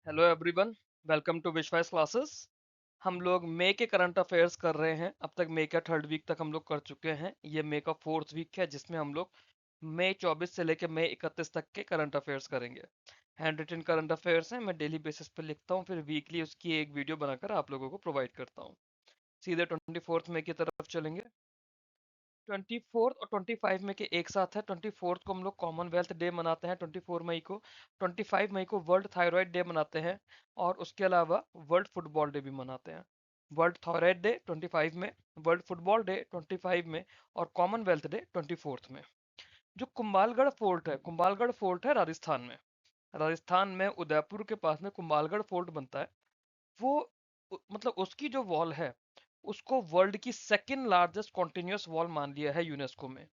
Hello everyone, welcome to विश्वास classes. हम लोग मई के करंट अफेयर्स कर रहे हैं। अब तक मई का थर्ड वीक तक हम लोग कर चुके हैं। ये मई का फोर्थ वीक है जिसमें हम लोग मई 24 से लेकर मई 31 तक के करंट अफेयर्स करेंगे। हैंड रिटन करंट अफेयर्स हैं, मैं डेली बेसिस पे लिखता हूँ, फिर वीकली उसकी एक वीडियो बनाकर आप लोगों को प्रोवाइड करता हूँ। सीधे 24 मई की तरफ चलेंगे। 24 और 25 मई के एक साथ है। 24 को हम लोग कॉमनवेल्थ डे मनाते हैं, 24 मई को। 25 मई को वर्ल्ड थायराइड डे मनाते हैं, और उसके अलावा वर्ल्ड फुटबॉल डे भी मनाते हैं। वर्ल्ड थायराइड डे 25 में, वर्ल्ड फुटबॉल डे 25 में, और कॉमनवेल्थ डे 24 में। जो कुंभालगढ़ फोर्ट है, कुंभालगढ़ फोर्ट है राजस्थान में। राजस्थान में उदयपुर के पास में कुंभालगढ़ फोर्ट बनता है। वो मतलब उसकी जो वॉल है, उसको वर्ल्ड की सेकंड लार्जेस्ट कॉन्टिन्यूअस वॉल मान लिया है यूनेस्को में।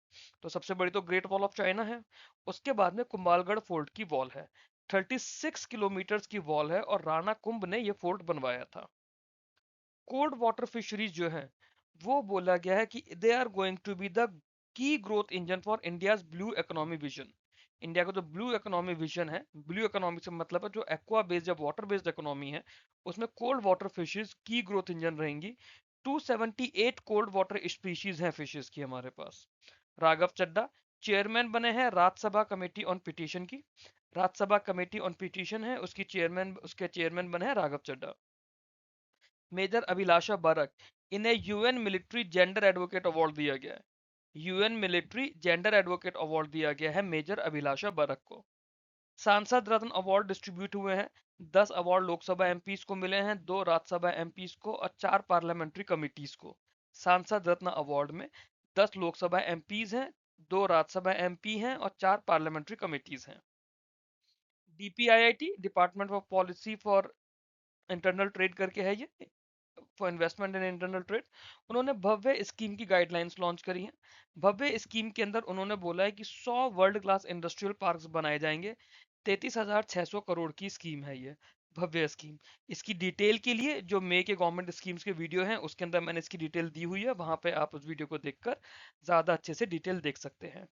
तो सबसे बड़ी तो ग्रेट वॉल ऑफ चाइना है। उसके बाद में कुंभालगढ़ फोर्ट की वॉल है। 36 किलोमीटर की वॉल है, और राणा कुंभ ने यह फोर्ट बनवाया था। कोल्ड वाटर फिशरीज जो है, वो बोला गया है कि they are going to be the key growth engine for India's blue economy vision. India का जो ब्लू इकोनॉमी विजन है, ब्लू इकोनॉमी से मतलब है जो एक्वा बेस्ड या वाटर बेस्ड इकोनॉमी है, उसमें कोल्ड वाटर फिशेज की ग्रोथ इंजन रहेंगी। 278 कोल्ड वाटर स्पीशीज हैं फिशेज की हमारे पास। राघव चड्डा चेयरमैन बने हैं राज्यसभा कमेटी ऑन पिटीशन की। राज्यसभा कमेटी ऑन पिटीशन है, उसकी चेयरमैन, उसके चेयरमैन बने हैं राघव चड्डा। मेजर अभिलाषा बरक, इन्हें UN military gender advocate award दिया गया है। UN military gender advocate award दिया गया है मेजर अभिलाषा बरक को। सांसद रत्न अवार्ड डिस्ट्रीब्यूट हुए हैं। 10 अवार्ड लोकसभा एमपीज को मिले हैं, 2 राज्यसभा एमपीज को और 4 पार्लियामेंट्री कमिटीज को। सांसद रत्न अवार्ड में 10 लोकसभा एमपीज हैं, 2 राज्यसभा एमपी हैं, और 4 पार्लियामेंट्री कमिटीज हैं। DPIIT, department of policy for internal trade करके है ये, for investment in internal trade. उन्होंने भव्य स्कीम की गाइडलाइंस लॉन्च करी हैं। भव्य स्कीम के अंदर उन्होंने बोला है कि 100 वर्ल्ड क्लास इंडस्ट्रियल पार्क्स बनाए जाएंगे। 33,600 करोड़ की स्कीम है ये भव्य स्कीम। इसकी डिटेल के लिए जो मई के गवर्नमेंट स्कीम्स के वीडियो हैं, उसके अंदर मैंने इसकी डिटेल दी हुई है, वहां पे आप उस वीडियो को देखकर ज्यादा अच्छे से डिटेल देख सकते हैं।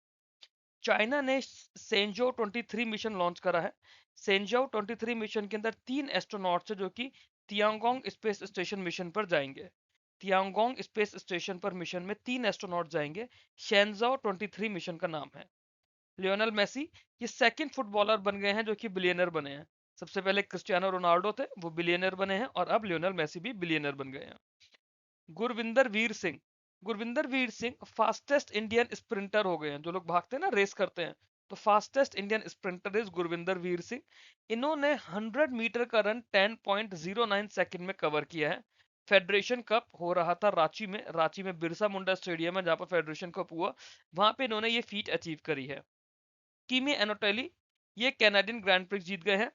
चाइना ने सेंजो 23 मिशन लॉन्च करा है। सेंजो 23 मिशन के अंदर 3 एस्ट्रोनॉट्स है जो कि तियांगोंग स्पेस स्टेशन मिशन पर जाएंगे। तियांगोंग स्पेस स्टेशन पर मिशन में 3 एस्ट्रोनॉट जाएंगे। शेंजाओ 23 मिशन का नाम है। लियोनल मेसी ये सेकंड फुटबॉलर बन गए हैं जो कि बिलियनर बने हैं। सबसे पहले क्रिस्टियानो रोनाल्डो थे, वो बिलियनर बने हैं, और अब लियोनल मेसी भी बिलियनर बन गए हैं। Gurvinder Veer Singh, Gurvinder Veer Singh fastest Indian sprinter हो गए हैं। जो लोग भागते हैं ना, रेस करते हैं, तो fastest Indian sprinter is Gurvinder Veer Singh. इन्होंने 100 मीटर का रन 10.09 सेकंड में कवर किया है। फेडरेशन कप हो रहा था रांची में, रांची में बिरसा मुंडा स्टेडियम है जहां पर फेडरेशन कप हुआ, वहां पे इन्होंने ये फीट अचीव करी है। किमी एनोटेली ये कैनेडियन ग्रैंड प्रिक्स जीत गए हैं।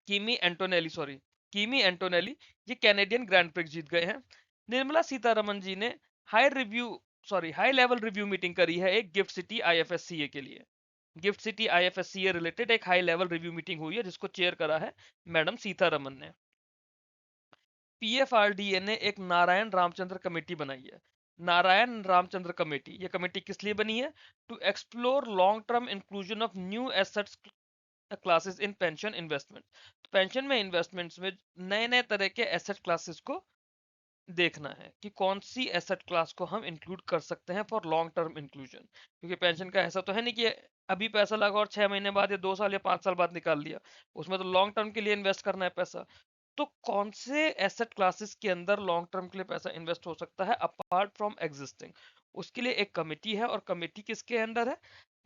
Kimi Antonelli, sorry, Kimi Antonelli ये कैनेडियन ग्रैंड प्रिक्स जीत गए हैं। निर्मला सीतारमन जी ने हाई लेवल रिव्यू मीटिंग करी है एक गिफ्ट सिटी आईएफएससीए के लिए। गिफ्ट सिटी आईएफएससीए रिलेटेड एक हाई लेवल रिव्यू मीटिंग हुई है जिसको चेयर करा है मैडम सीतारमन ने। पीएफआरडीए ने एक नारायण रामचंद्र कमेटी बनाई है। नारायण रामचंद्र कमेटी, ये कमेटी किस लिए बनी है? To explore long term inclusion of new assets classes in pension investment. तो पेंशन में इन्वेस्टमेंट्स में नए नए तरह के एसेट क्लासेस को देखना है कि कौन सी एसेट क्लास को हम इंक्लूड कर सकते हैं फॉर लॉन्ग टर्म इंक्लूजन। क्योंकि पेंशन का ऐसा तो है नहीं कि अभी पैसा लगा और 6 महीने बाद या 2 साल या 5 साल बाद निकाल लिया। उसमें तो लॉन्ग टर्म के लिए इन्वेस्ट करना है पैसा। तो कौन से एसेट क्लासेस के अंदर लॉन्ग टर्म के लिए पैसा इन्वेस्ट हो सकता है अपार्ट फ्रॉम एग्जिस्टिंग, उसके लिए एक कमेटी है, और कमेटी किसके अंदर है?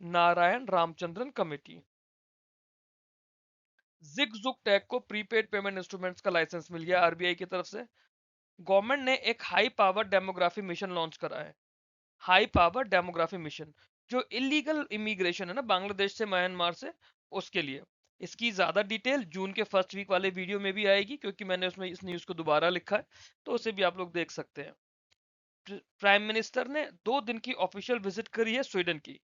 नारायण रामचंद्रन कमेटी। जिग जुग टैग को प्रीपेड पेमेंट इंस्ट्रूमेंट्स का लाइसेंस मिल गया आरबीआई की तरफ से। गवर्नमेंट ने एक high power demography mission launch करा है। हाई पावर डेमोग्राफी मिशन, जो इलीगल इमिग्रेशन है ना बांग्लादेश से, म्यांमार से, उसके लिए। इसकी ज्यादा डिटेल जून के फर्स्ट वीक वाले वीडियो में भी आएगी, क्योंकि मैंने उसमें इस न्यूज को दोबारा लिखा है, तो उसे भी आप लोग देख सकते हैं। प्राइम मिनिस्टर ने 2 दिन की ऑफिशियल विजिट करी है स्वीडन की।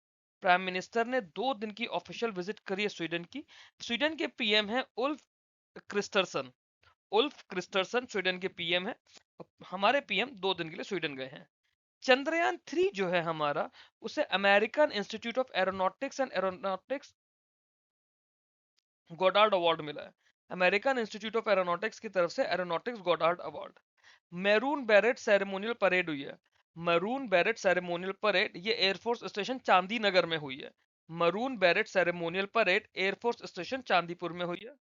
प्राइम मिनिस्टर ने 2 दिन की ऑफिशियल विजिट करी है स्वीडन की। स्वीडन के पीएम है Ulf Kristersson. Ulf Kristersson Sweden के पीएम है। हमारे पीएम 2 दिन के लिए स्वीडन गए हैं। चंद्रयान 3 जो है हमारा, उसे American Institute of Aeronautics and Aeronautics Goddard Award मिला है। अमेरिकन इंस्टीट्यूट ऑफ एरोनॉटिक्स की तरफ से Aeronautics Goddard Award. Maroon beret ceremonial parade हुई है। मैरून बैरेट सेरेमोनियल परेड ये एयरफोर्स स्टेशन चांदी नगर में हुई है। Maroon beret ceremonial parade air force station Chandipur में हुई है।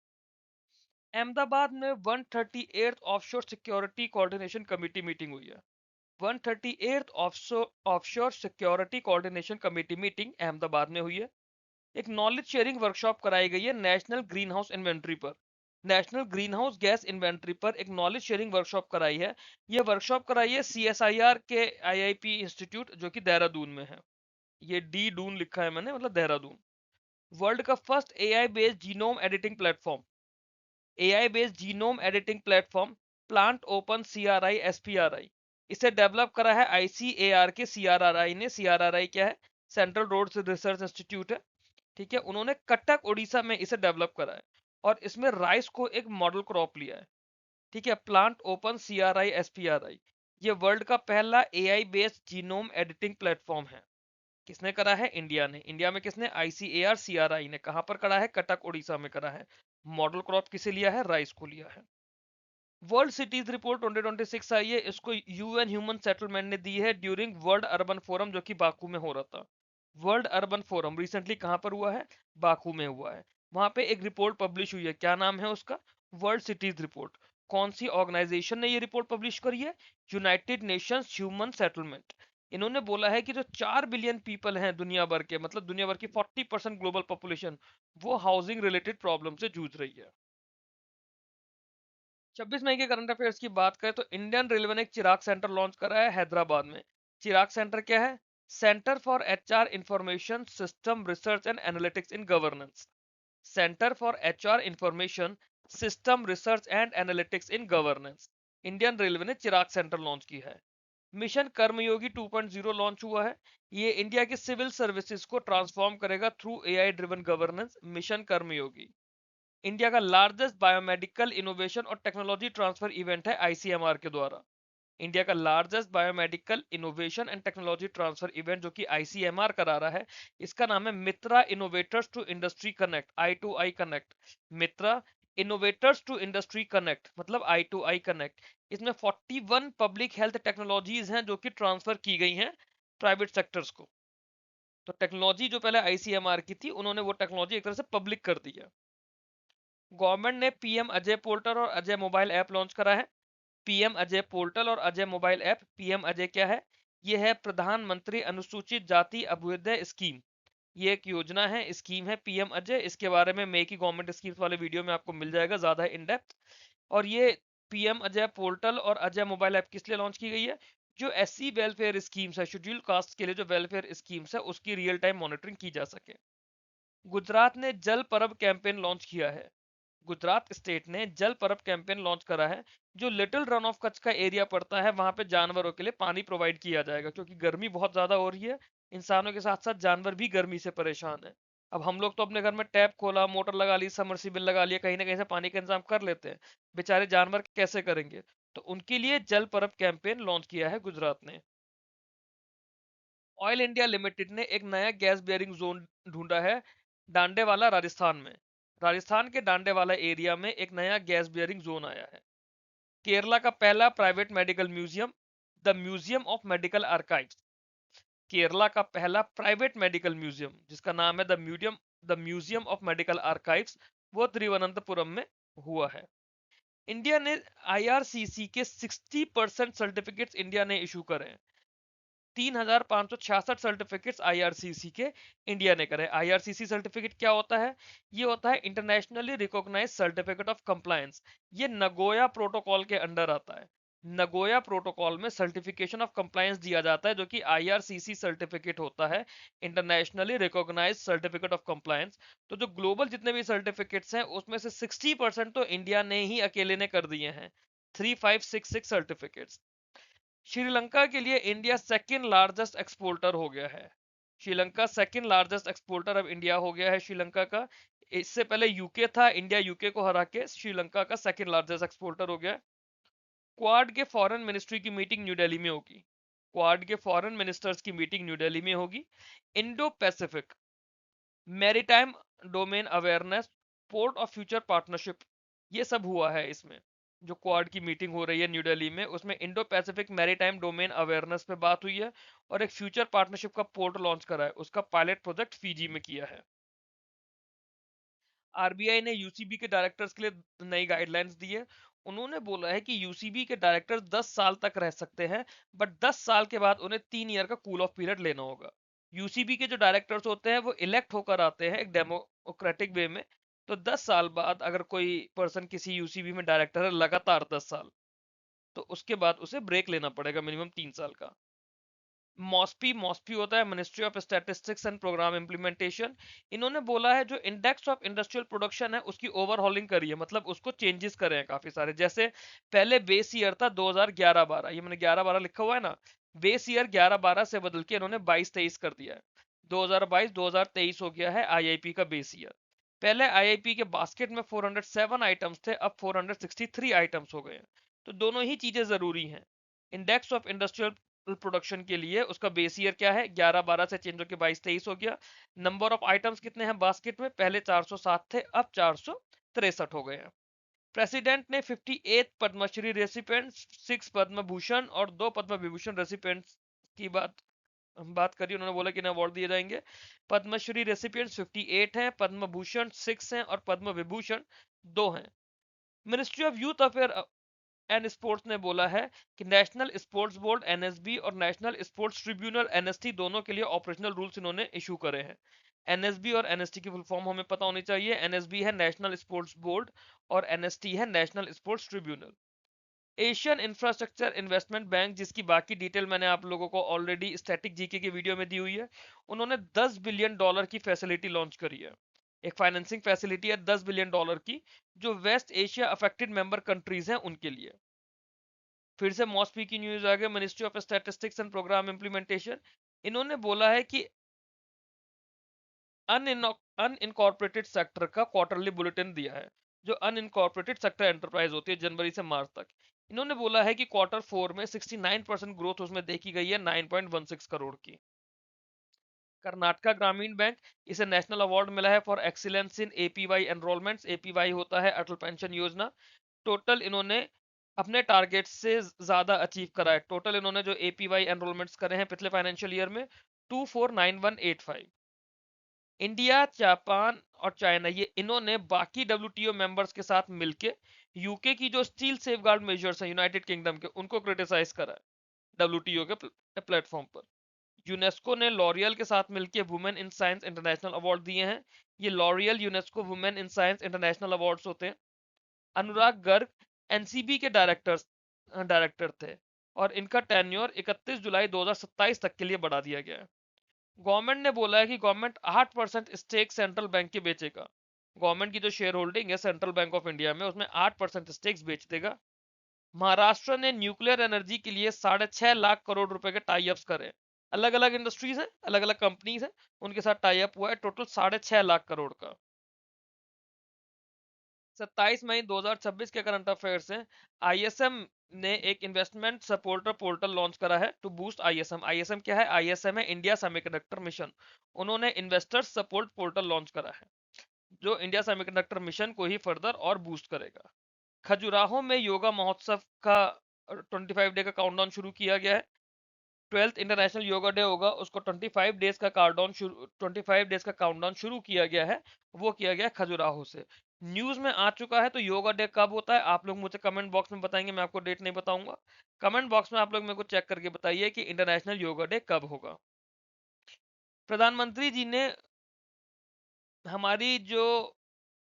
अहमदाबाद में 138th offshore security coordination committee meeting हुई है। 138th offshore security coordination committee meeting Ahmedabad में हुई है। एक नॉलेज शेयरिंग वर्कशॉप कराई गई है नेशनल ग्रीन हाउस इन्वेंट्री पर। National green house gas inventory पर एक नॉलेज शेयरिंग वर्कशॉप कराई है। यह वर्कशॉप कराई है CSIR के IIP इंस्टीट्यूट जो कि देहरादून में है। ये डी डून लिखा है मैंने, मतलब देहरादून। वर्ल्ड का first AI based genome editing platform. AI based genome editing platform plant open CRI SPRI, इसे डेवलप करा है ICAR के CRRI ने। CRRI क्या है? सेंट्रल रोड रिसर्च इंस्टीट्यूट है। ठीक है, उन्होंने कटक उड़ीसा में इसे डेवलप करा है और इसमें राइस को एक मॉडल क्रॉप लिया है। ठीक है, प्लांट ओपन CRI SPRI ये वर्ल्ड का पहला AI based genome editing platform है। किसने करा है? इंडिया ने। इंडिया में किसने? ICAR CRI ने। कहां पर करा है? कटक उड़ीसा में करा है। मॉडल क्रॉप किसे लिया है? राइस को लिया है। वर्ल्ड सिटीज रिपोर्ट 2026 आई है, इसको UN ह्यूमन सेटलमेंट ने दी है ड्यूरिंग वर्ल्ड अर्बन फोरम जो कि बाकू में हो रहा था। वर्ल्ड अर्बन फोरम रिसेंटली कहां पर हुआ है? बाकू में हुआ है। वहां पे एक रिपोर्ट पब्लिश हुई है, क्या नाम है उसका? World cities report. कौन सी ऑर्गेनाइजेशन ने ये रिपोर्ट पब्लिश करी है? United Nations human settlement. इन्होंने बोला है कि जो 4 बिलियन पीपल हैं दुनिया भर के, मतलब दुनिया भर की 40% ग्लोबल पॉपुलेशन, वो हाउसिंग रिलेटेड प्रॉब्लम से जूझ रही है। 26 मई के करंट अफेयर्स की बात करें तो इंडियन रेलवे ने एक चिराग सेंटर लॉन्च करा है हैदराबाद में। चिराग सेंटर क्या है? Centre for HR information system research and analytics in governance. Centre for HR information system research and analytics in governance. Indian railway ने चिराग सेंटर लॉन्च की है। मिशन कर्मयोगी 2.0 लॉन्च हुआ है। ये इंडिया के सिविल सर्विसेज को ट्रांसफॉर्म करेगा through AI driven governance. Mission Karmayogi India का लार्जेस्ट बायोमेडिकल इनोवेशन और टेक्नोलॉजी ट्रांसफर इवेंट है ICMR के द्वारा। इंडिया का largest biomedical innovation and technology transfer event जो कि ICMR करा रहा है, इसका नाम है Mitra innovators to industry connect, I2I connect. Mitra innovators to industry connect मतलब I2I कनेक्ट। इसमें 41 पब्लिक हेल्थ टेक्नोलॉजीज हैं जो कि ट्रांसफर की गई हैं प्राइवेट सेक्टर्स को। तो टेक्नोलॉजी जो पहले ICMR की थी, उन्होंने वो टेक्नोलॉजी एक तरह से पब्लिक कर दी है। गवर्नमेंट ने PM अजय पोर्टल और अजय मोबाइल ऐप लॉन्च करा है। PM अजय पोर्टल और Ajay mobile app. PM Ajay क्या है? यह है प्रधानमंत्री अनुसूचित जाति अभ्युदय स्कीम। ये एक योजना है, स्कीम है PM अजय। इसके बारे में मेक की गवर्नमेंट स्कीम्स वाले वीडियो में आपको मिल जाएगा ज्यादा इन डेप्थ। और ये PM अजय पोर्टल और अजय मोबाइल ऐप किस लिए लॉन्च की गई है? जो SC वेलफेयर स्कीम्स है, शेड्यूल कास्ट के लिए जो वेलफेयर स्कीम्स है, उसकी रियल टाइम मॉनिटरिंग की जा सके। गुजरात ने जल परब कैंपेन लॉन्च किया है। गुजरात स्टेट ने जल परब कैंपेन लॉन्च करा है। जो लिटिल रन ऑफ कच्छ का एरिया पड़ता है, वहां पे जानवरों के लिए पानी प्रोवाइड किया जाएगा, क्योंकि गर्मी बहुत ज्यादा हो रही है। इंसानों के साथ साथ जानवर भी गर्मी से परेशान है। अब हम लोग तो अपने घर में टैप खोला, मोटर लगा ली, समरसीबल लगा लिया, कहीं ना कहीं से पानी का इंतजाम कर लेते हैं। बेचारे जानवर कैसे करेंगे? तो उनके लिए जल परब कैंपेन लॉन्च किया है गुजरात ने। ऑयल इंडिया लिमिटेड ने एक नया गैस बेयरिंग जोन ढूंढा है डांडेवाला, राजस्थान में। राजस्थान के डांडेवाला एरिया में एक नया गैस बेयरिंग जोन आया है। केरला का पहला private medical museum, the museum of medical archives. Kerala का पहला प्राइवेट मेडिकल म्यूजियम जिसका नाम है the museum of medical archives, वो तिरुवनंतपुरम में हुआ है। इंडिया ने IRCC के 60% सर्टिफिकेट्स इंडिया ने इशू करे हैं। 3,566 सर्टिफिकेट्स IRCC के इंडिया ने करे। IRCC सर्टिफिकेट क्या होता है? ये होता है internationally recognised certificate of compliance. ये नगोया प्रोटोकॉल के अंडर आता है। नगोया प्रोटोकॉल में सर्टिफिकेशन ऑफ कंप्लायंस दिया जाता है, जो कि IRCC सर्टिफिकेट होता है, internationally recognised certificate of compliance. तो जो ग्लोबल जितने भी सर्टिफिकेट्स हैं, उसमें से 60% तो इंडिया ने ही अकेले ने कर दिए हैं। 3566 सर्टिफिकेट्स। श्रीलंका के लिए इंडिया सेकेंड लार्जेस्ट एक्सपोर्टर हो गया है। श्रीलंका सेकेंड लार्जेस्ट एक्सपोर्टर अब इंडिया हो गया है श्रीलंका का। इससे पहले यूके था, इंडिया यूके को हरा के श्रीलंका का सेकेंड लार्जेस्ट एक्सपोर्टर हो गया। क्वाड के फॉरेन मिनिस्ट्री की मीटिंग न्यू दिल्ली में होगी। क्वाड के फॉरेन मिनिस्टर्स की मीटिंग न्यू दिल्ली में होगी। Indo Pacific maritime domain awareness port of future partnership ये सब हुआ है इसमें। जो क्वाड की मीटिंग हो रही है न्यू दिल्ली में, उसमें Indo Pacific maritime domain awareness पे बात हुई है, और एक फ्यूचर पार्टनरशिप का पोर्ट लॉन्च करा है, उसका पायलट प्रोजेक्ट फीजी में किया है। आरबीआई ने यूसीबी के डायरेक्टर्स के लिए नई गाइडलाइंस दी है। उन्होंने बोला है कि यूसीबी के डायरेक्टर्स 10 साल तक रह सकते हैं, बट 10 साल के बाद उन्हें 3 ईयर का कूल ऑफ पीरियड लेना होगा। यूसीबी के जो डायरेक्टर्स होते हैं वो इलेक्ट होकर आते हैं एक डेमोक्रेटिक वे में। तो 10 साल बाद अगर कोई पर्सन किसी यूसीबी में डायरेक्टर है लगातार 10 साल, तो उसके बाद उसे ब्रेक लेना पड़ेगा मिनिमम 3 साल का। मॉस्पी मॉस्पी होता है ministry of statistics and programme implementation. इन्होंने बोला है जो इंडेक्स ऑफ इंडस्ट्रियल प्रोडक्शन है उसकी ओवरहॉलिंग करी है, मतलब उसको चेंजेस करे हैं काफी सारे। जैसे पहले बेस ईयर था 2011-12, ये मैंने 11-12 लिखा हुआ है ना, बेस ईयर 11-12 से बदल के इन्होंने 22-23 कर दिया है। 2022-2023 हो गया है आईआईपी का बेस ईयर। पहले आईआईपी के बास्केट में 407 आइटम्स थे, अब 463 आइटम्स हो गए हैं। तो दोनों ही चीजें जरूरी हैं। इंडेक्स ऑफ इंडस्ट्रियल प्रोडक्शन के लिए उसका बेस ईयर क्या है, 11-12 से चेंज होकर 22-23 हो गया। नंबर ऑफ आइटम्स कितने हैं बास्केट में, पहले 407 थे, अब 463 हो गए हैं। प्रेसिडेंट ने 58 पद्मश्री रेसिपिएंट्स, 6 पद्म भूषण और 2 पद्म विभूषण रेसिपिएंट्स की बात करी। उन्होंने बोला कि इन्हें अवार्ड दिए जाएंगे। पद्मश्री रेसिपिएंट्स 58 हैं, पद्म भूषण 6 हैं और पद्म विभूषण 2 हैं। Ministry of youth affair and sports ने बोला है कि नेशनल स्पोर्ट्स बोर्ड एनएसबी और नेशनल स्पोर्ट्स ट्रिब्यूनल एनएसटी दोनों के लिए ऑपरेशनल रूल्स इन्होंने इशू करे हैं। एनएसबी और एनएसटी की फुल फॉर्म हमें पता होनी चाहिए। एनएसबी है नेशनल स्पोर्ट्स बोर्ड और एनएसटी है national sports tribunal. Asian infrastructure investment bank, जिसकी बाकी डिटेल मैंने आप लोगों को ऑलरेडी स्टैटिक जीके की वीडियो में दी हुई है, उन्होंने $10 बिलियन की फैसिलिटी लॉन्च करी है। एक फाइनेंसिंग फैसिलिटी है $10 बिलियन की, जो West Asia affected member countries हैं उनके लिए। फिर से मॉस्पी की न्यूज आ गई, ministry of statistics and programme implementation. इन्होंने बोला है कि अनइनकॉर्पोरेटेड सेक्टर का क्वार्टरली बुलेटिन दिया है। जो अनइनकॉर्पोरेटेड सेक्टर एंटरप्राइज होती है जनवरी से मार्च तक, इन्होंने बोला है कि Q4 में 69% ग्रोथ उसमें देखी गई है 9.16 करोड़ की। कर्नाटका ग्रामीण बैंक, इसे नेशनल अवार्ड मिला है for excellence in APY enrolments. APY होता है अटल पेंशन योजना। टोटल इन्होंने अपने टारगेट से ज्यादा अचीव करा है। टोटल इन्होंने जो एपीवाई एनरोलमेंट्स करे हैं पिछले फाइनेंशियल ईयर में 249185। इंडिया, जापान और चाइना, ये इन्होंने बाकी डब्ल्यूटीओ मेंबर्स के साथ मिलके यूके की जो स्टील सेफगार्ड मेजर्स हैं यूनाइटेड किंगडम के, उनको क्रिटिसाइज करा है डब्ल्यूटीओ के प्लेटफॉर्म पर। यूनेस्को ने लॉरियल के साथ मिलकर women in science international award दिए हैं। ये L'Oréal UNESCO women in science international awards होते हैं। अनुराग गर्ग एनसीबी के डायरेक्टर थे, और इनका टेन्योर 31 जुलाई 2027 तक के लिए बढ़ा दिया गया है। गवर्नमेंट ने बोला है कि गवर्नमेंट 8% स्टेक सेंट्रल बैंक के बेचेगा। गवर्नमेंट की जो शेयर होल्डिंग है सेंट्रल बैंक ऑफ इंडिया में, उसमें 8% स्टेक्स बेच देगा। महाराष्ट्र ने न्यूक्लियर एनर्जी के लिए 6.5 लाख करोड़ रुपए के टाई अप्स करे। अलग अलग इंडस्ट्रीज है, अलग अलग कंपनीज है, उनके साथ टाई अप हुआ है, टोटल 6.5 लाख करोड़ का। 27 मई 2026 के करंट अफेयर्स हैं। आईएसएम ने एक इन्वेस्टमेंट सपोर्टर पोर्टल लॉन्च करा है टू बूस्ट आईएसएम। आईएसएम क्या है, आईएसएम है इंडिया सेमीकंडक्टर मिशन। उन्होंने इन्वेस्टर्स सपोर्ट पोर्टल लॉन्च करा है, जो इंडिया सेमीकंडक्टर मिशन को ही फर्दर और बूस्ट करेगा। खजुराहो में योगा महोत्सव का 25 डे का काउंटडाउन शुरू किया गया है। 12th इंटरनेशनल योगा डे होगा, उसको 25 डेज का काउंटडाउन शुरू किया गया है। वो किया गया खजुराहो से। न्यूज में आ चुका है। तो योगा डे कब होता है आप लोग मुझे कमेंट बॉक्स में बताएंगे, मैं आपको डेट नहीं बताऊंगा। कमेंट बॉक्स में आप लोग मेरे को चेक करके बताइए कि इंटरनेशनल योगा डे कब होगा। प्रधानमंत्री जी ने हमारी जो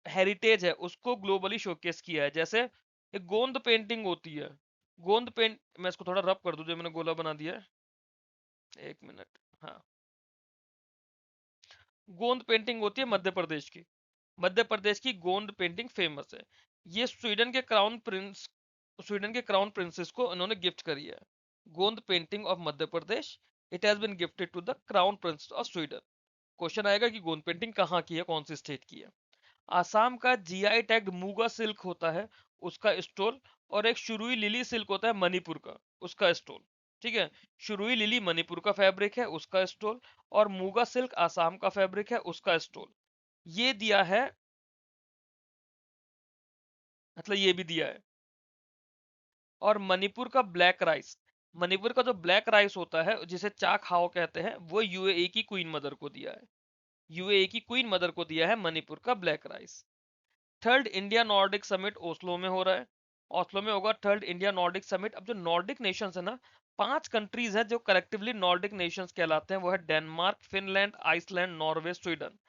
हेरिटेज है उसको ग्लोबली शोकेस किया है। जैसे एक गोंद पेंटिंग होती है, गोंद पेंट, मैं इसको थोड़ा रब कर दूं जो मैंने गोला बना दिया है, 1 मिनट। हाँ, गोंद पेंटिंग होती है मध्य प्रदेश की। मध्य प्रदेश की गोंद पेंटिंग फेमस है। ये स्वीडन के क्राउन प्रिंसेस को इन्होंने गिफ्ट करी है। Gond painting of Madhya Pradesh, it has been gifted to the crown prince of Sweden. Question आएगा कि गोंद पेंटिंग कहाँ की है, कौन सी स्टेट की है। आसाम का जीआई टैग्ड मूगा सिल्क होता है, उसका स्टोल। और एक शुरुई लिली सिल्क होता है मणिपुर का, उसका स्टोल। ठीक है, शुरुई लिली मणिपुर का फैब्रिक है, उसका स्टोल। और मूगा सिल्क आसाम का फैब्रिक है, उसका स्टोल। ये दिया है मतलब ये भी दिया है। और मणिपुर का ब्लैक राइस, मणिपुर का जो ब्लैक राइस होता है जिसे चा खाओ कहते हैं, वो यूएई की क्वीन मदर को दिया है। यूएई की क्वीन मदर को दिया है मणिपुर का black rice. Third India Nordic summit Oslo में हो रहा है। ओस्लो में होगा थर्ड इंडिया नॉर्डिक समिट। अब जो नॉर्डिक नेशंस है ना, 5 कंट्रीज हैं जो कलेक्टिवली नॉर्डिक नेशंस कहलाते हैं, वो है Denmark, Finland, Iceland, Norway, Sweden.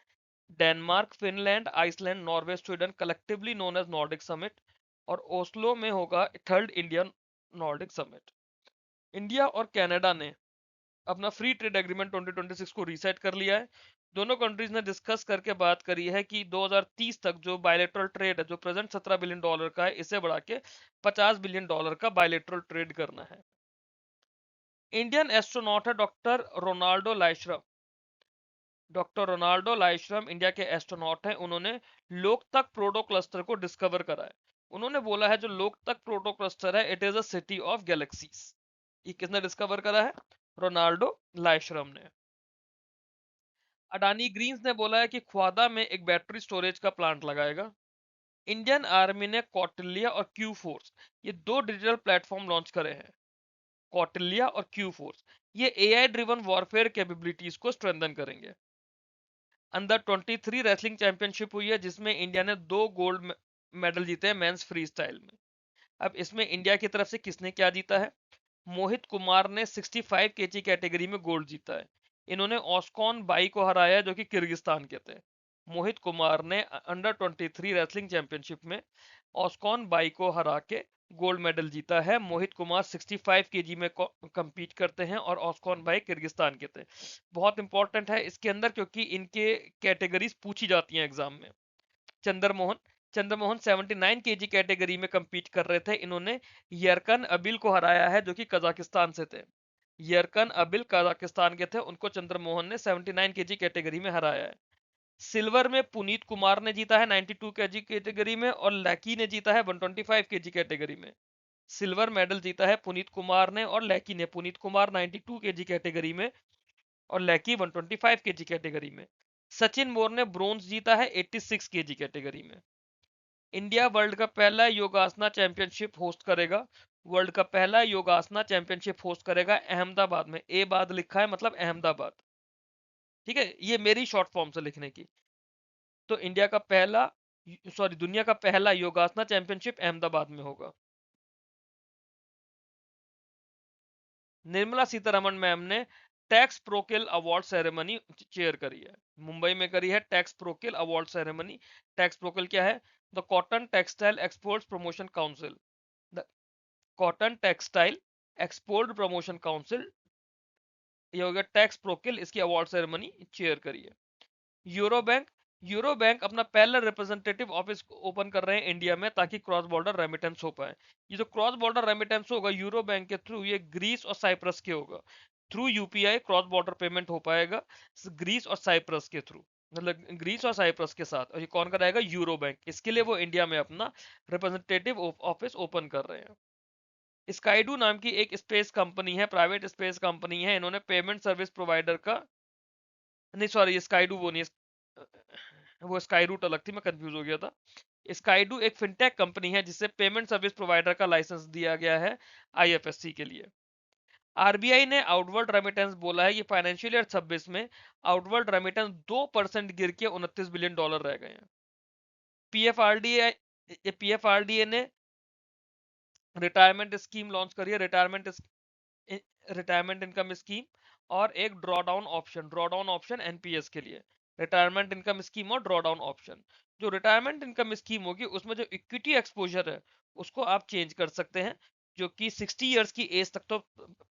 Denmark, Finland, Iceland, Norway, Sweden collectively known as Nordic summit. और ओस्लो में होगा third Indian Nordic summit. India और कनाडा ने अपना फ्री ट्रेड एग्रीमेंट 2026 को रीसेट कर लिया है। दोनों कंट्रीज ने डिस्कस करके बात करी है कि 2030 तक जो बायलेटरल ट्रेड है, जो प्रेजेंट $17 बिलियन का है, इसे बढ़ा के $50 बिलियन का बायलेटरल ट्रेड करना है। इंडियन एस्ट्रोनॉट है doctor Ronaldo Laishram. Doctor Ronaldo Laishram India के एस्ट्रोनॉट हैं। उन्होंने लोकतक प्रोटो क्लस्टर को डिस्कवर करा है। उन्होंने बोला है जो लोकतक प्रोटो क्लस्टर है, it is a city of galaxies. ये किसने डिस्कवर करा है? रोनाल्डो लाइश्रम ने। अडानी ग्रीन्स ने बोला है कि ख्वादा में एक बैटरी स्टोरेज का प्लांट लगाएगा। इंडियन आर्मी ने कौटिल्य और क्यू फोर्स, ये दो डिजिटल प्लेटफॉर्म लॉन्च करे हैं। कौटिल्य और क्यू फोर्स ये एआई ड्रिवन वॉरफेयर कैपेबिलिटीज को स्ट्रेंथन करेंगे। अंडर 23 रेसलिंग चैंपियनशिप हुई है, जिसमें इंडिया ने 2 गोल्ड मेडल जीते हैं मेंस फ्री स्टाइल में। अब इसमें इंडिया की तरफ से किसने क्या जीता है? मोहित कुमार ने 65 केजी कैटेगरी में गोल्ड जीता है। इन्होंने ऑस्कॉन बाई को हराया है, जो कि किर्गिस्तान के थे। मोहित कुमार ने अंडर 23 रेसलिंग चैंपियनशिप में ऑस्कॉन बाई को हरा के गोल्ड मेडल जीता है। मोहित कुमार 65 केजी में compete करते हैं और ऑस्कॉन बाई किर्गिस्तान के थे। बहुत इंपॉर्टेंट है इसके अंदर, क्योंकि इनके कैटेगरीज पूछी जाती हैं एग्जाम में। चंद्रमोहन चंद्रमोहन 79 केजी कैटेगरी में compete कर रहे थे। इन्होंने यरकन अबिल को हराया है, जो कि कजाकिस्तान से थे। यरकन अबिल कजाकिस्तान के थे, उनको चंद्रमोहन ने 79 केजी कैटेगरी में हराया है। सिल्वर में पुनीत कुमार ने जीता है 92 केजी कैटेगरी में, और लैकी ने जीता है 125 केजी कैटेगरी में। सिल्वर मेडल जीता है पुनीत कुमार ने और लैकी ने। पुनीत कुमार 92 केजी कैटेगरी में और लैकी 125 केजी कैटेगरी में। सचिन मोर ने ब्रोंज जीता है 86 केजी कैटेगरी में। इंडिया वर्ल्ड का पहला योगासना चैंपियनशिप होस्ट करेगा। वर्ल्ड का पहला योगासना चैंपियनशिप होस्ट करेगा अहमदाबाद में। ए बाद लिखा है, मतलब अहमदाबाद। ठीक है, ये मेरी शॉर्ट फॉर्म से लिखने की। तो इंडिया का पहला, सॉरी, दुनिया का पहला योगासना चैंपियनशिप अहमदाबाद में होगा। निर्मला सीतारमण मैम ने टैक्स प्रोकिल अवार्ड सेरेमनी चेयर करी है। मुंबई में करी है टैक्स प्रोकिल अवार्ड सेरेमनी। टैक्स प्रोकिल क्या है? The cotton textile exports promotion council. The cotton textile export promotion council, ये हो गया टैक्स प्रोकिल, इसकी अवार्ड सेरेमनी चेयर करी है। यूरो बैंक, यूरो बैंक अपना पहला रिप्रेजेंटेटिव ऑफिस ओपन कर रहे हैं इंडिया में, ताकि क्रॉस बॉर्डर रेमिटेंस हो पाए। ये जो क्रॉस बॉर्डर रेमिटेंस होगा यूरो बैंक के थ्रू, ये ग्रीस और साइप्रस के होगा। Through UPI cross border payment हो पाएगा ग्रीस और साइप्रस के थ्रू, मतलब ग्रीस और साइप्रस के साथ। और ये कौन कराएगा? Euro bank. इसके लिए वो इंडिया में अपना रिप्रेजेंटेटिव ऑफिस ओपन कर रहे हैं। स्काईडू नाम की एक स्पेस कंपनी है, प्राइवेट स्पेस कंपनी है। इन्होंने पेमेंट सर्विस प्रोवाइडर का, नहीं सॉरी, स्काईडू वो नहीं है, वो स्काई रूट अलग थी, मैं कंफ्यूज हो गया था। स्काईडू एक फिनटेक कंपनी है जिसे पेमेंट सर्विस प्रोवाइडर का लाइसेंस दिया गया है आईएफएससी के लिए। आरबीआई ने आउटवर्ड रेमिटेंस बोला है कि फाइनेंशियल ईयर 26 में आउटवर्ड रेमिटेंस 2% गिर के $29 बिलियन रह गए हैं। पीएफआरडीए पीएफआरडीए ने रिटायरमेंट स्कीम लॉन्च करी है, रिटायरमेंट इनकम स्कीम, और एक ड्रॉडाउन ऑप्शन एनपीएस के लिए। रिटायरमेंट इनकम स्कीम और ड्रॉडाउन ऑप्शन। जो रिटायरमेंट इनकम स्कीम होगी उसमें जो इक्विटी एक्सपोजर है उसको आप चेंज कर सकते हैं, जो कि 60 इयर्स की एज तक तो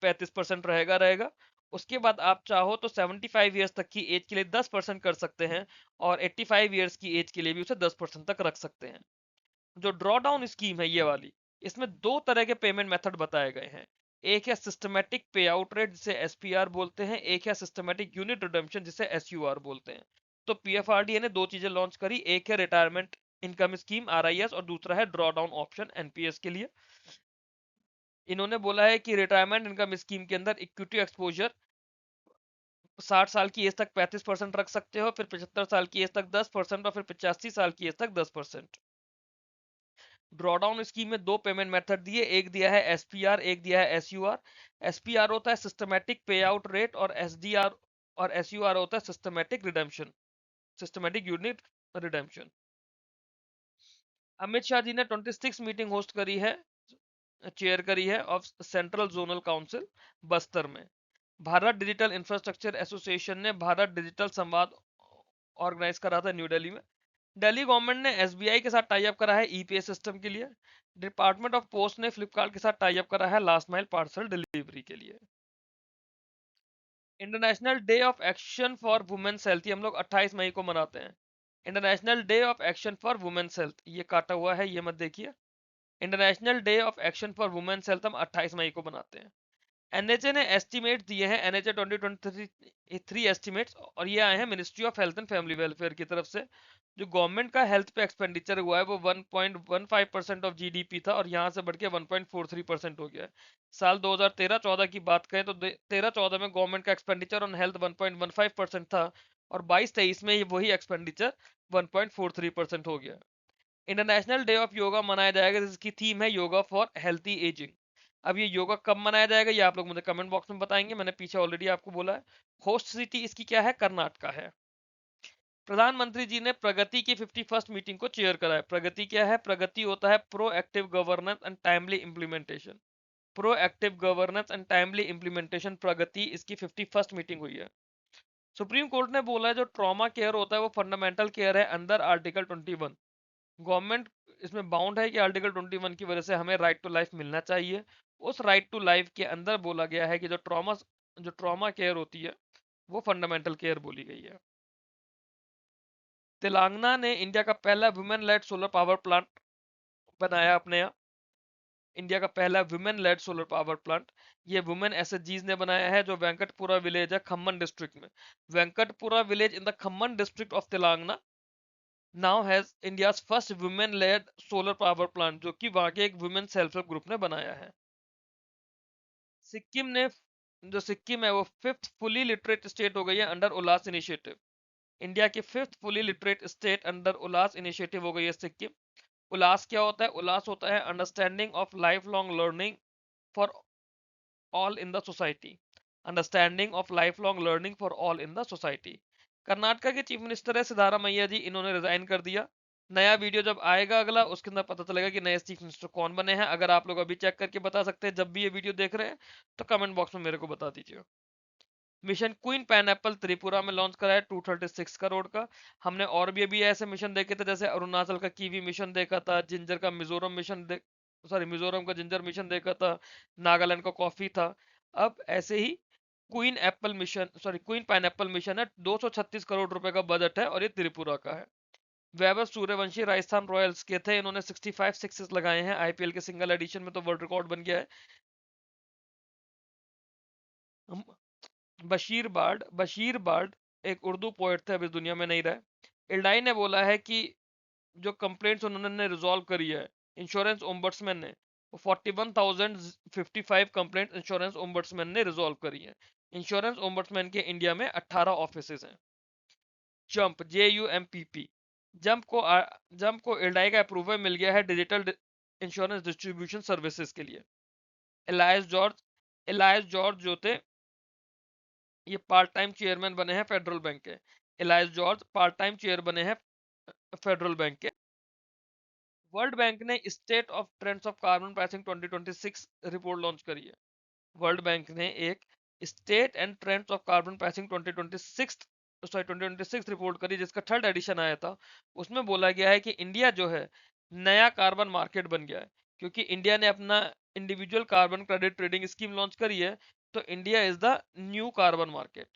35% रहेगा। उसके बाद आप चाहो तो 75 इयर्स तक की एज के लिए 10% कर सकते हैं, और 85 इयर्स की एज के लिए भी उसे 10% तक रख सकते हैं। जो ड्रॉ डाउन स्कीम है ये वाली, इसमें दो तरह के पेमेंट मेथड बताए गए हैं। एक है सिस्टमैटिक पे आउट रेट, जिसे एसपीआर बोलते हैं। एक है सिस्टमैटिक यूनिट रिडम्पशन, जिसे एसयूआर बोलते हैं। तो पीएफआरडीए ने दो चीजें लॉन्च करी, एक है रिटायरमेंट इनकम स्कीम आरआईएस, और दूसरा है ड्रॉ डाउन ऑप्शन एनपीएस के लिए। इन्होंने बोला है कि रिटायरमेंट इनकम स्कीम के अंदर इक्विटी एक्सपोजर 60 साल की एज तक 35% रख सकते हो, फिर 75 साल की एज तक 10%, और फिर 85 साल की एज तक 10%। ड्रॉडाउन स्कीम में दो पेमेंट मेथड दिए, एक दिया है एसपीआर, एक दिया है एसयूआर। एसपीआर होता है सिस्टमैटिक पे आउट रेट और एसडीआर और एसयूआर होता है systematic redemption, systematic unit redemption. Amit Shah ji ने 26 मीटिंग होस्ट करी है, चेयर करी है of central zonal council Bastar में। भारत डिजिटल इंफ्रास्ट्रक्चर एसोसिएशन ने भारत डिजिटल संवाद ऑर्गेनाइज करा था न्यू दिल्ली में। दिल्ली गवर्नमेंट ने एसबीआई के साथ टाई अप करा है ईपीएस सिस्टम के लिए। डिपार्टमेंट ऑफ पोस्ट ने फ्लिपकार्ट के साथ टाई अप करा है लास्ट माइल पार्सल डिलीवरी के लिए। International day of action for women's health, ये हम लोग 28 मई को मनाते हैं। International day of action for women's health, ये काटा हुआ है, ये मत देखिए। International day of action for women's health हम 28 मई को मनाते हैं। एनएचए ने एस्टीमेट दिए हैं, एनएचए 2023 एस्टीमेट्स, और ये आए हैं ministry of health and family welfare की तरफ से। जो गवर्नमेंट का हेल्थ पे एक्सपेंडिचर हुआ है वो 1.15% ऑफ जीडीपी था और यहाँ से बढ़ के 1.43% हो गया है। साल 2013-14 की बात करें तो 13-14 में गवर्नमेंट का एक्सपेंडिचर ऑन हेल्थ 1.15% था और 22-23 में वही एक्सपेंडिचर 1.43% हो गया। इंटरनेशनल डे ऑफ योगा मनाया जाएगा जिसकी थीम है योगा फॉर हेल्थी एजिंग। अब ये योगा कब मनाया जाएगा ये आप लोग मुझे कमेंट बॉक्स में बताएंगे, मैंने पीछे ऑलरेडी आपको बोला है। होस्ट सिटी इसकी क्या है, कर्नाटका है। प्रधानमंत्री जी ने प्रगति की 51st मीटिंग को चेयर कराया। प्रगति क्या है, प्रगति होता है proactive governance and timely implementation. Proactive governance and timely implementation, Pragati इसकी 51st मीटिंग हुई है। सुप्रीम कोर्ट ने बोला है जो ट्रॉमा केयर होता है वो फंडामेंटल केयर है अंडर आर्टिकल 21। गवर्नमेंट इसमें बाउंड है कि आर्टिकल 21 की वजह से हमें राइट टू लाइफ मिलना चाहिए। उस राइट टू लाइफ के अंदर बोला गया है कि जो ट्रॉमा केयर होती है वो फंडामेंटल केयर बोली गई है। तेलंगाना ने इंडिया का पहला women led solar power plant बनाया अपने यहाँ। इंडिया का पहला women led solar power plant ये वुमेन एसएचजीज ने बनाया है जो वेंकटपुरा विलेज है खम्मन डिस्ट्रिक्ट में। Venkatapura village in the Khammam district of Telangana now has India's first women led solar power plant, जो कि वहां के एक वुमेन सेल्फ हेल्प ग्रुप ने बनाया है। सिक्किम ने जो सिक्किम है वो 5th फुली लिटरेट स्टेट हो गई है अंडर उल्लास इनिशिएटिव। इंडिया की 5th fully literate state under उल्लास इनिशिएटिव हो गई है सिक्किम। उल्लास क्या होता है, उल्लास होता है understanding of life long learning for all in the society. Understanding of life long learning for all in the society. Karnataka के चीफ मिनिस्टर है सिद्धारामैया जी, इन्होंने रिजाइन कर दिया। नया वीडियो जब आएगा अगला उसके अंदर पता चलेगा कि नए चीफ मिनिस्टर कौन बने हैं। अगर आप लोग अभी चेक करके बता सकते हैं जब भी ये वीडियो देख रहे हैं तो कमेंट बॉक्स में मेरे को बता दीजिए। मिशन क्वीन पाइनएप्पल त्रिपुरा में लॉन्च करा है 236 करोड़ का। हमने और भी अभी ऐसे मिशन देखे थे, जैसे अरुणाचल का कीवी मिशन देखा था, जिंजर का मिजोरम मिशन मिजोरम का जिंजर मिशन देखा था, नागालैंड का कॉफी था। अब ऐसे ही क्वीन पाइनएप्पल मिशन है, 236 करोड़ रुपए का बजट है और ये त्रिपुरा का है। वैभव सूर्यवंशी राजस्थान रॉयल्स के थे, इन्होंने 65 सिक्सेस लगाए हैं आईपीएल के सिंगल एडिशन में, तो वर्ल्ड रिकॉर्ड बन गया है। बशीर बार्ड एक उर्दू पोएट थे, अभी दुनिया में नहीं रहे। इल्डाई ने बोला है कि जो कंप्लेंट्स उन्होंने रिजॉल्व करी है इंश्योरेंस ओम्बड्समैन ने, वो 41,055 कंप्लेंट्स इंश्योरेंस ओम्बड्समैन ने रिजॉल्व करी है। इंश्योरेंस ओम्बड्समैन के इंडिया में 18 ऑफिसेज हैं। JUMPP जंप को इल्डाई का अप्रूवल मिल गया है डिजिटल इंश्योरेंस डिस्ट्रीब्यूशन सर्विसेज के लिए। एलायस जॉर्ज जो थे ये पार्ट टाइम चेयरमैन बने हैं फेडरल बैंक के। Alliance George part time chair बने हैं फेडरल बैंक के। वर्ल्ड बैंक ने state of trends of carbon pricing 2026 report launch करी है। वर्ल्ड बैंक ने एक state and trends of carbon pricing 2026 report करी जिसका 3rd एडिशन आया था। उसमें बोला गया है कि इंडिया जो है नया कार्बन मार्केट बन गया है, क्योंकि इंडिया ने अपना individual carbon credit trading scheme launch करी है। तो India is the new carbon market.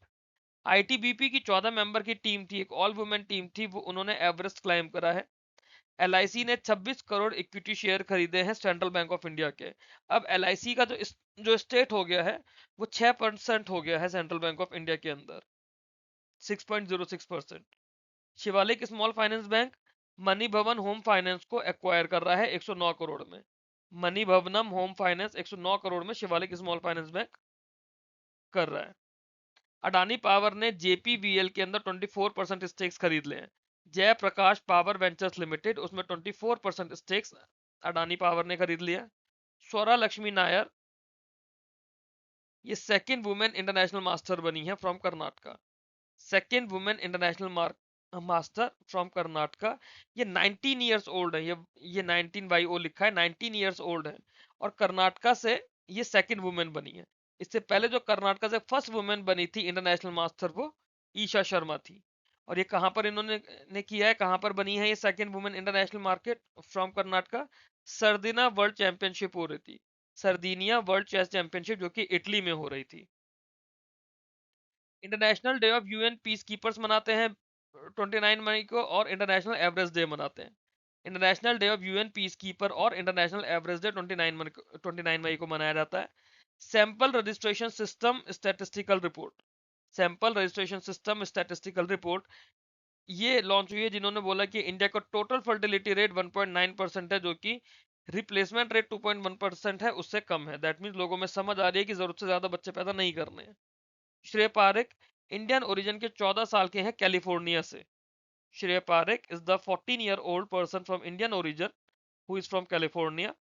ITBP की 14 मेंबर की टीम थी, एक ऑल वुमेन टीम थी, वो उन्होंने एवरेस्ट क्लाइम करा है। एलआईसी ने 26 करोड़ इक्विटी शेयर खरीदे हैं सेंट्रल बैंक ऑफ इंडिया के। अब एलआईसी का जो स्टेट हो गया है वो 6% हो गया है सेंट्रल बैंक ऑफ इंडिया के अंदर, 6.06%। Shivalik small finance bank money भवन होम फाइनेंस को एक्वायर कर रहा है 109 करोड़ में। मनी भवनम होम फाइनेंस 109 करोड़ में शिवालिक स्मॉल फाइनेंस बैंक कर रहा है। अडानी पावर ने जेपीवीएल के अंदर 24% स्टेक्स खरीद ले हैं। जयप्रकाश पावर वेंचर्स लिमिटेड उसमें 24% स्टेक्स अडानी पावर ने खरीद लिया। स्वरा लक्ष्मी नायर, ये सेकंड वुमेन इंटरनेशनल मास्टर बनी है from Karnataka. Second women international master from Karnataka. ये 19 ईयर्स ओल्ड है। ये 19 बाई ओ लिखा है, 19 ईयर्स ओल्ड है और कर्नाटका से ये सेकंड वुमेन बनी है। इससे पहले जो कर्नाटका से फर्स्ट वुमेन बनी थी इंटरनेशनल मास्टर, वो ईशा शर्मा थी। और ये कहां पर इन्होंने किया है, कहां पर बनी है ये second women international market from Karnataka? Sardinia world championship हो रही थी, सर्दीनिया वर्ल्ड चेस चैंपियनशिप, जो कि इटली में हो रही थी। International day of UN peace keepers मनाते हैं 29 मई को, और इंटरनेशनल एवरेज डे मनाते हैं। International day of UN peace keeper और इंटरनेशनल एवरेज डे 29 मई को मनाया जाता है। Sample registration system statistical report, sample registration system statistical report ये लॉन्च हुई है, जिन्होंने बोला कि इंडिया का टोटल फर्टिलिटी रेट 1.9% है, जो कि रिप्लेसमेंट रेट 2.1% है, उससे कम है। दैट मीन्स लोगों में समझ आ रही है कि जरूरत से ज्यादा बच्चे पैदा नहीं करने हैं। श्रेय पारेख इंडियन ओरिजिन के 14 साल के हैं, कैलिफोर्निया से। Shrey Parekh is the 14-year-old person from Indian origin who is from California.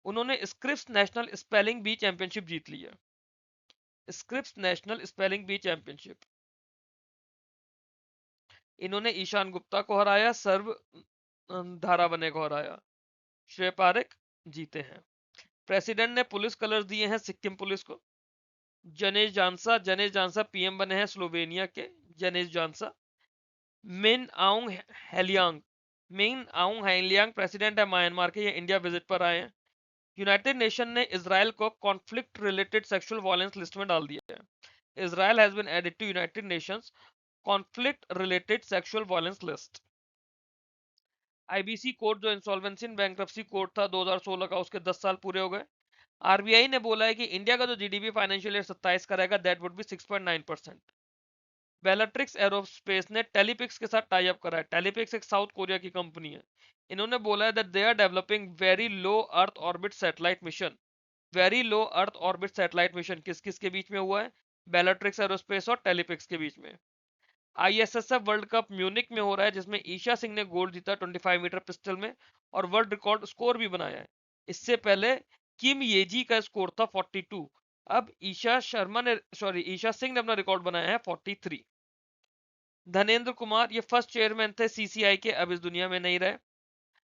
उन्होंने Scripps national spelling bee championship जीत ली है, Scripps national spelling bee championship. इन्होंने ईशान गुप्ता को हराया, सर्व धारावने को हराया। श्रेय पारेख जीते हैं। प्रेसिडेंट ने पुलिस कलर्स दिए हैं सिक्किम पुलिस को। जनेश जानसा पीएम बने हैं स्लोवेनिया के, जनेश जानसा। मिन आउंग हेलियांग, मिन आउंग हेलियांग प्रेसिडेंट है म्यांमार के, ये इंडिया विजिट पर आए हैं। यूनाइटेड नेशन ने इसराइल को conflict related sexual violence list में डाल दिया है। Israel has been added to United Nations conflict related sexual violence list. IBC court, जो इंसॉल्वेंसी एंड बैंक्रप्सी कोर्ट था 2016 का, उसके 10 साल पूरे हो गए। आरबीआई ने बोला है कि इंडिया का जो जीडीपी फाइनेंशियल ईयर 27 का रहेगा, that would be 6.9%। Bellatrix aerospace ने टेलीपिक्स के साथ टाई अप करा है। टेलीपिक्स एक साउथ कोरिया की कंपनी है। इन्होंने बोला है that they are developing very low earth orbit satellite mission. Very low earth orbit satellite mission किस किस के बीच में हुआ है? बेलाट्रिक्स एरोस्पेस और टेलीपिक्स के बीच में। आईएसएसएफ वर्ल्ड कप म्यूनिक में हो रहा है, जिसमें ईशा सिंह ने गोल्ड जीता 25 मीटर पिस्टल में और वर्ल्ड रिकॉर्ड स्कोर भी बनाया है। इससे पहले किम येजी का स्कोर था 42। अब ईशा सिंह ने अपना रिकॉर्ड बनाया है 43। धनेंद्र कुमार ये फर्स्ट चेयरमैन थे सीसीआई के, अब इस दुनिया में नहीं रहे।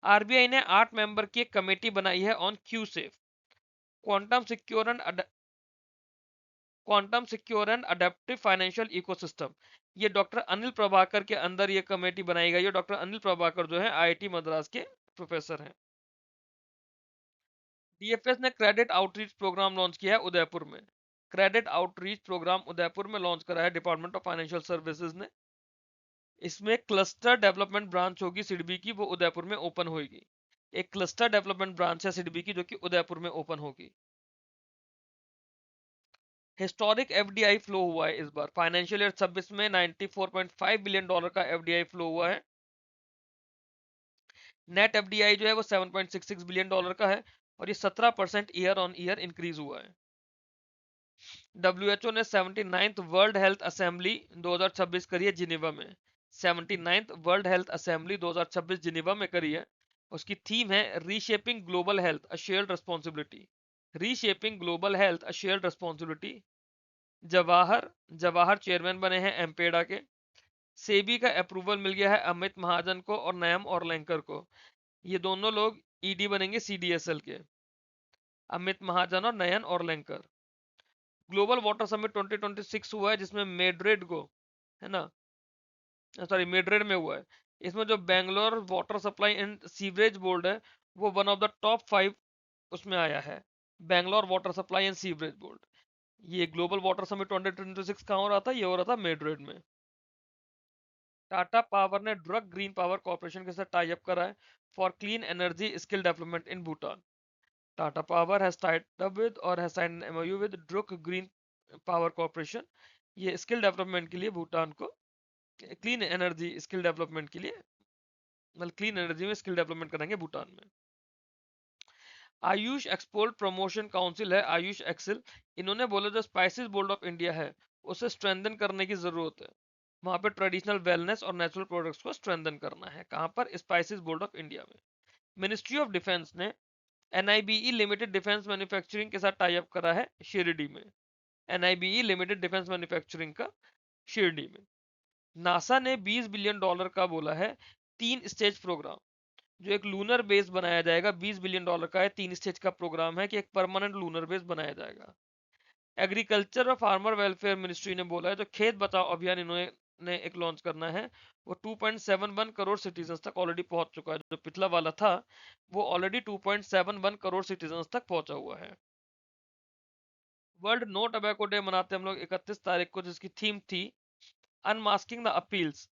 आरबीआई ने 8 मेंबर की एक कमेटी बनाई है on Q safe, quantum secure and quantum secure and adaptive financial ecosystem. ये डॉक्टर अनिल प्रभाकर के अंदर ये कमेटी बनाई गई है। डॉक्टर अनिल प्रभाकर जो है आईआईटी मद्रास के प्रोफेसर हैं। डीएफएस ने क्रेडिट आउटरीच प्रोग्राम लॉन्च किया है उदयपुर में। क्रेडिट आउटरीच प्रोग्राम उदयपुर में लॉन्च करा है डिपार्टमेंट ऑफ फाइनेंशियल सर्विसेज ने। इसमें क्लस्टर डेवलपमेंट ब्रांच होगी सिडबी की, वो उदयपुर में ओपन होगी। एक क्लस्टर डेवलपमेंट ब्रांच है सिडबी की, जो कि उदयपुर में ओपन होगी। हिस्टोरिक एफडीआई फ्लो हुआ है इस बार फाइनेंशियल ईयर 26 में, $94.5 बिलियन का एफडीआई फ्लो हुआ है। नेट एफडीआई जो है वो $7.66 बिलियन का है और ये 17% ईयर ऑन ईयर इंक्रीज हुआ है। डब्ल्यूएचओ ने 79th वर्ल्ड हेल्थ असेंबली 2026 करी है जिनेवा में। 79th world health assembly 2026 Geneva में करी है। उसकी थीम है reshaping global health a shared responsibility. Reshaping global health a shared responsibility. Jawahar Jawahar chairman बने हैं एम्पेडा के। सेबी का अप्रूवल मिल गया है अमित महाजन को और नयम ऑरलैंकर को। ये दोनों लोग ईडी बनेंगे सीडीएसएल के, अमित महाजन और नयन ऑरलैंकर। ग्लोबल वाटर समिट 2026 हुआ है, जिसमें मेड्रिड को, है ना, सॉरी मेड्रिड में हुआ है। इसमें जो Bangalore water supply and sewerage board है, वो वन ऑफ द टॉप 5 उसमें आया है। Bangalore water supply and sewerage board. ये ग्लोबल वाटर समिट 2026 कहाँ हो रहा था? ये हो रहा था मेड्रिड में। टाटा पावर ने ड्रग ग्रीन पावर कॉर्पोरेशन के साथ टाई अप करा है for clean energy skill development in Bhutan. Tata power has tied up with और has signed an MOU with Druk green power corporation. ये स्किल डेवलपमेंट के लिए भूटान को, क्लीन एनर्जी स्किल डेवलपमेंट के लिए, मतलब क्लीन एनर्जी में स्किल डेवलपमेंट करेंगे भूटान में। आयुष एक्सपोर्ट प्रमोशन काउंसिल है, आयुष एक्सिल, इन्होंने बोला जो स्पाइसेस बोर्ड ऑफ इंडिया है उसे स्ट्रेंथन करने की जरूरत है। वहां पे ट्रेडिशनल वेलनेस और नेचुरल प्रोडक्ट्स को स्ट्रेंथन करना है। कहां पर? स्पाइसेस बोर्ड ऑफ इंडिया में। मिनिस्ट्री ऑफ डिफेंस ने NIBE लिमिटेड डिफेंस मैन्युफैक्चरिंग के साथ टाई अप करा है शिरडी में। NIBE लिमिटेड डिफेंस मैन्युफैक्चरिंग का शिरडी में। नासा ने $20 बिलियन का बोला है 3 स्टेज प्रोग्राम, जो एक लूनर बेस बनाया जाएगा। $20 बिलियन का है, 3 स्टेज का प्रोग्राम है कि एक परमानेंट लूनर बेस बनाया जाएगा। एग्रीकल्चर और फार्मर वेलफेयर मिनिस्ट्री ने बोला है जो खेत बचाओ अभियान इन्होंने ने एक लॉन्च करना है, वो 2.71 करोड़ सिटीजन्स तक ऑलरेडी पहुंच चुका है। जो पिछला वाला था वो ऑलरेडी 2.71 करोड़ सिटीजन्स तक पहुंचा हुआ है। वर्ल्ड नो टोबैको डे मनाते हम लोग 31 तारीख को, जिसकी थीम थी unmasking the appeals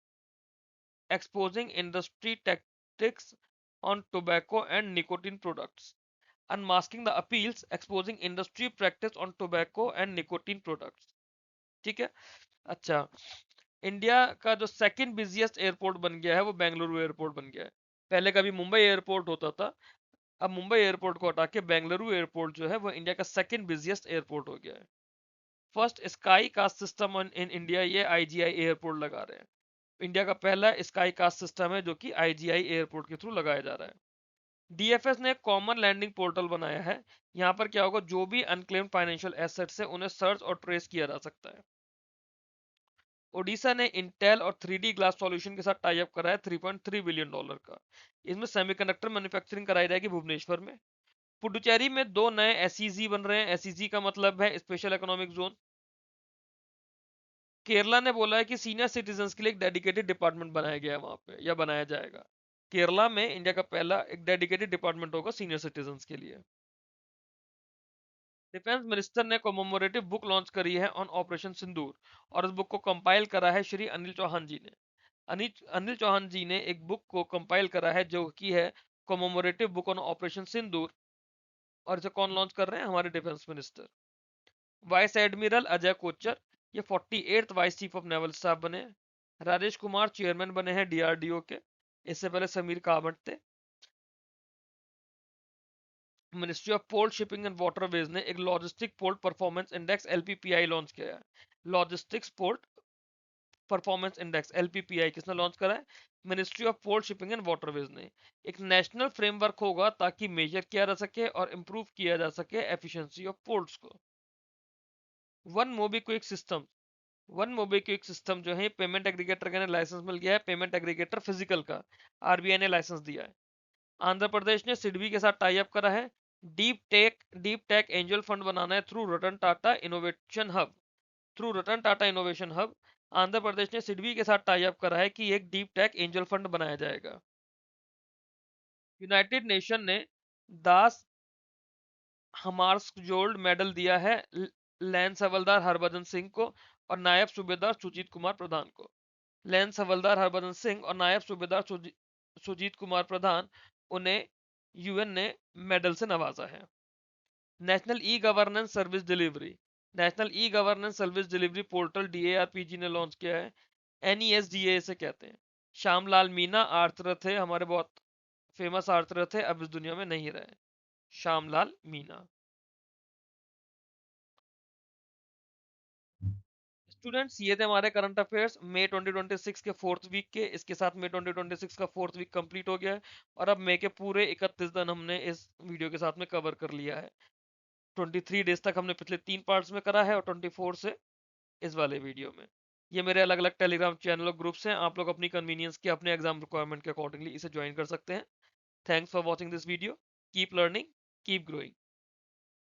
exposing industry tactics on tobacco and nicotine products. Unmasking the appeals exposing industry practice on tobacco and nicotine products. ठीक है। अच्छा, इंडिया का जो सेकंड बिजिएस्ट एयरपोर्ट बन गया है वो बेंगलुरु एयरपोर्ट बन गया है। पहले कभी मुंबई एयरपोर्ट होता था, अब मुंबई एयरपोर्ट को हटा के बेंगलुरु एयरपोर्ट जो है वो इंडिया का सेकंड बिजिएस्ट एयरपोर्ट हो गया है। First sky caste system in India, ये IGI एयरपोर्ट लगा रहे हैं। इंडिया का पहला स्काई कास्ट सिस्टम है जो कि IGI एयरपोर्ट के थ्रू लगाया जा रहा है। DFS ने एक कॉमन लैंडिंग पोर्टल बनाया है। यहाँ पर क्या होगा, जो भी अनक्लेम्ड फाइनेंशियल एसेट्स है उन्हें सर्च और ट्रेस किया जा सकता है। ओडिशा ने इंटेल और 3D ग्लास सॉल्यूशन के साथ टाई अप करा है $3.3 बिलियन का। इसमें सेमीकंडक्टर मैन्युफैक्चरिंग कराई जाएगी भुवनेश्वर में। पुडुचेरी में 2 नए SEZ बन रहे हैं। SEZ का मतलब है स्पेशल इकोनॉमिक जोन। केरला ने बोला है कि सीनियर सिटीजन्स के लिए एक डेडिकेटेड डिपार्टमेंट बनाया गया है वहां पे, या बनाया जाएगा। केरला में इंडिया का पहला एक डेडिकेटेड डिपार्टमेंट होगा सीनियर सिटीजन्स के लिए। डिफेंस मिनिस्टर ने कॉमेमोरेटिव बुक लॉन्च करी है ऑन ऑपरेशन सिंदूर, और इस बुक को कंपाइल करा है श्री अनिल चौहान जी ने। अनिल चौहान जी ने एक बुक को कंपाइल करा है जो कि है commemorative book on operation Sindoor, और इसे कौन लॉन्च कर रहे हैं, हमारे defence minister. Vice admiral Ajay Kochar ये 48th vice chief of naval staff बने। राजेश कुमार चेयरमैन बने हैं DRDO के, इससे पहले समीर कामत थे। Ministry of port shipping and waterways ने एक logistic port performance index LPPI launch किया है। Logistics port performance index LPPI किसने लॉन्च करा है, ministry of port shipping and waterways ने। एक नेशनल फ्रेमवर्क होगा ताकि मेजर किया जा सके और इम्प्रूव किया जा सके एफिशिएंसी ऑफ पोर्ट्स को। One MobiKwik system, one MobiKwik system जो है पेमेंट एग्रीगेटर का लाइसेंस मिल गया है। पेमेंट एग्रीगेटर फिजिकल का RBI ने लाइसेंस दिया है। आंध्र प्रदेश ने सिडबी के साथ टाई अप करा है। डीप टेक एंजल फंड बनाना है through Ratan Tata innovation hub. Through Ratan Tata innovation hub Andhra Pradesh ने सिडबी के साथ टाई अप करा है कि एक डीप टेक एंजल फंड बनाया जाएगा। यूनाइटेड नेशन ने दास हमार्सजोल्ड मेडल दिया है लैंस हवलदार हरभजन सिंह को और नायब सूबेदार सुजीत कुमार प्रधान को। लैंस हवलदार हरभजन सिंह और नायब सूबेदार सुजीत कुमार प्रधान, उन्हें UN ने मेडल से नवाजा है। National e governance service delivery, national e governance service delivery portal DARPG ने लॉन्च किया है। NESDA से कहते हैं। श्यामलाल मीना आर्थरथ थे, हमारे बहुत फेमस आर्थरथ थे, अब इस दुनिया में नहीं रहे। श्यामलाल मीना। स्टूडेंट्स, ये थे हमारे करंट अफेयर्स मई 2026 के 4th वीक के। इसके साथ मई 2026 का 4th वीक कंप्लीट हो गया है, और अब मई के पूरे 31 दिन हमने इस वीडियो के साथ में कवर कर लिया है। 23 डेज तक हमने पिछले 3 पार्ट्स में करा है, और 24 से इस वाले वीडियो में। ये मेरे अलग अलग टेलीग्राम चैनल और ग्रुप्स हैं, आप लोग अपनी कन्वीनियंस के अपने एग्जाम रिक्वायरमेंट के अकॉर्डिंगली इसे ज्वाइन कर सकते हैं। Thanks for watching this video. Keep learning, keep growing.